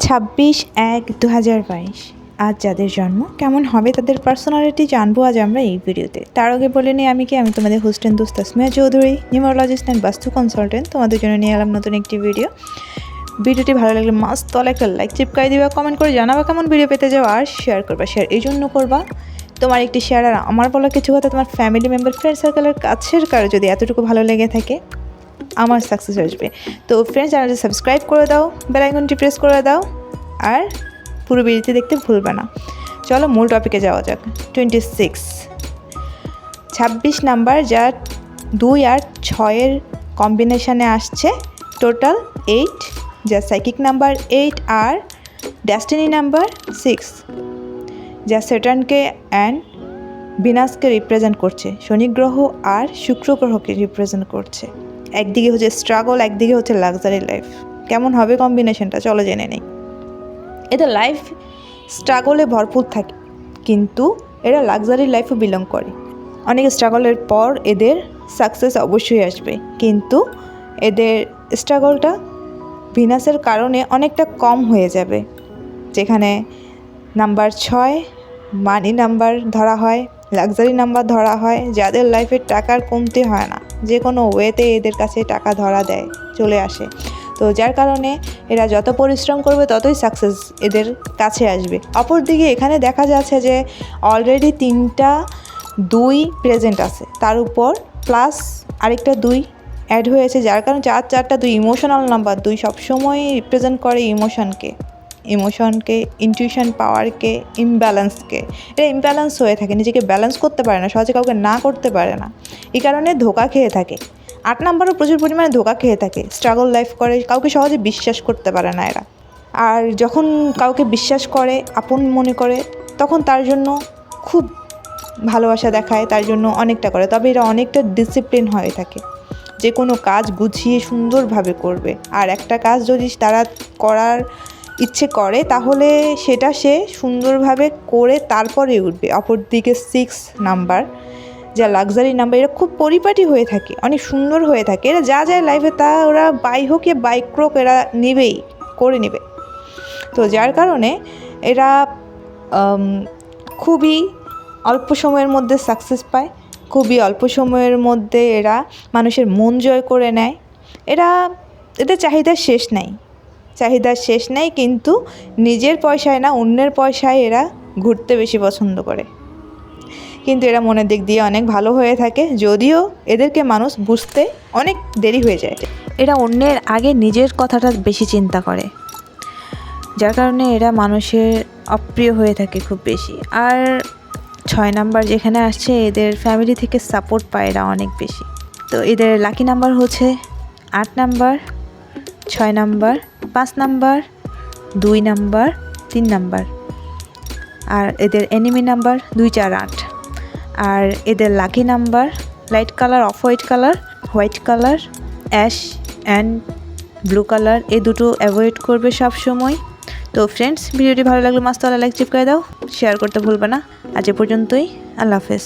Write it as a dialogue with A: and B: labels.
A: 26/1/2022 আজ যাদের জন্ম কেমন হবে তাদের পার্সোনালিটি জানবো আজ আমরা এই ভিডিওতে। তার আগে বলে নিই আমি তোমাদের হোস্ট এন্ড দোস্ত তাসমিয়া চৌধুরী, নিউমারোলজিস্ট অ্যান্ড বাস্তু কনসালটেন্ট। তোমাদের জন্য নিয়ে এলাম নতুন একটি ভিডিওটি ভালো লাগলে মাস্ট তলে একটা লাইক চিপকাই দিবা, কমেন্ট করে জানাবা কেমন ভিডিও পেতে যাও, আর শেয়ার করবা। শেয়ার এই জন্য করবা, তোমার একটি শেয়ার আর আমার বলা কিছু কথা তোমার ফ্যামিলি মেম্বার, ফ্রেন্ড সার্কেলের কাছের কারো যদি এতটুকু ভালো লেগে থাকে আমার সাকসেস আসবে। তো ফ্রেন্ডস, চ্যানেলটি সাবস্ক্রাইব করে দাও, বেল আইকনটি প্রেস করে দাও, আর পুরো ভিডিওটি দেখতে ভুলবে না। চলো মূল টপিকে যাওয়া যাক। 26 নাম্বার, যা 2 আর 6 কম্বিনেশানে আসছে, টোটাল 8, যা সাইকিক নাম্বার 8 আর ডেস্টিনি নাম্বার 6, যা স্যাটার্নকে অ্যান্ড ভিনাসকে রিপ্রেজেন্ট করছে, শনি গ্রহ আর শুক্র গ্রহকে রিপ্রেজেন্ট করছে। একদিকে হচ্ছে স্ট্রাগল, একদিকে হচ্ছে লাক্সারি লাইফ। কেমন হবে কম্বিনেশনটা চলো জেনে নেই। এদের লাইফ স্ট্রাগলে ভরপুর থাকে, কিন্তু এরা লাক্সারি লাইফও বিলং করে। অনেক স্ট্রাগলের পর এদের সাকসেস অবশ্যই আসবে, কিন্তু এদের স্ট্রাগলটা ভিনাসের কারণে অনেকটা কম হয়ে যাবে। যেখানে নাম্বার 6 মানি নাম্বার ধরা হয়, লাক্সারি নাম্বার ধরা হয়, যাদের লাইফে টাকার কমতি হয় না, যে কোনো ওয়েতে এদের কাছে টাকা ধরা দেয়, চলে আসে। তো যার কারণে এরা যত পরিশ্রম করবে ততই সাকসেস এদের কাছে আসবে। অপরদিকে এখানে দেখা যাচ্ছে যে অলরেডি 3টা 2 প্রেজেন্ট আছে, তার উপর প্লাস আরেকটা 2 অ্যাড হয়েছে, যার কারণে 4টা 2 ইমোশনাল নাম্বার। 2 সবসময় রিপ্রেজেন্ট করে ইমোশনকে, ইনটিউশন পাওয়ারকে, ইমব্যালেন্সকে। এটা ইমব্যালেন্স হয়ে থাকে, নিজেকে ব্যালেন্স করতে পারে না, সহজে কাউকে না করতে পারে না, এই কারণে ধোঁকা খেয়ে থাকে। 8 নাম্বারও প্রচুর পরিমাণে ধোঁকা খেয়ে থাকে, স্ট্রাগল লাইফ করে, কাউকে সহজে বিশ্বাস করতে পারে না এরা। আর যখন কাউকে বিশ্বাস করে, আপন মনে করে, তখন তার জন্য খুব ভালোবাসা দেখায়, তার জন্য অনেকটা করে। তবে এরা অনেকটা ডিসিপ্লিন হয়ে থাকে, যে কোনো কাজ গুছিয়ে সুন্দরভাবে করবে। আর একটা কাজ যদি তারা করার ইচ্ছে করে তাহলে সেটা সে সুন্দরভাবে করে তারপরে উঠবে। অপরদিকে 6 নাম্বার, যা লাক্সারি নাম্বার, এরা খুব পরিপাটি হয়ে থাকে, অনেক সুন্দর হয়ে থাকে। এরা যা যায় লাইফে তা ওরা বাই হোক ইয়ে বাইক হোক এরা নেবেই, করে নেবে। তো যার কারণে এরা খুবই অল্প সময়ের মধ্যে সাকসেস পায়, খুবই অল্প সময়ের মধ্যে এরা মানুষের মন জয় করে নেয়। এদের চাহিদার শেষ নেই, কিন্তু নিজের পয়সায় না, অন্যের পয়সায় এরা ঘুরতে বেশি পছন্দ করে। কিন্তু এরা মনের দিক দিয়ে অনেক ভালো হয়ে থাকে, যদিও এদেরকে মানুষ বুঝতে অনেক দেরি হয়ে যায়। এরা অন্যের আগে নিজের কথাটা বেশি চিন্তা করে, যার কারণে এরা মানুষের অপ্রিয় হয়ে থাকে খুব বেশি। আর 6 নাম্বার যেখানে আসছে, এদের ফ্যামিলি থেকে সাপোর্ট পায় এরা অনেক বেশি। তো এদের লাকি নাম্বার হচ্ছে 8 number, 6 number, 5 number, 2 number, 3 number. আর এদের এনিমি নাম্বার 2, 4, 8। আর এদের lucky number light colour, off white colour, ash and blue colour. এই দুটো অ্যাভয়েড করবে সব সময়। তো ফ্রেন্ডস, ভিডিওটি ভালো লাগলে মাস্ত লাইক চিপকায় দাও, শেয়ার করতে ভুলবে না। আজ এ পর্যন্তই, আল্লাহ হাফেজ।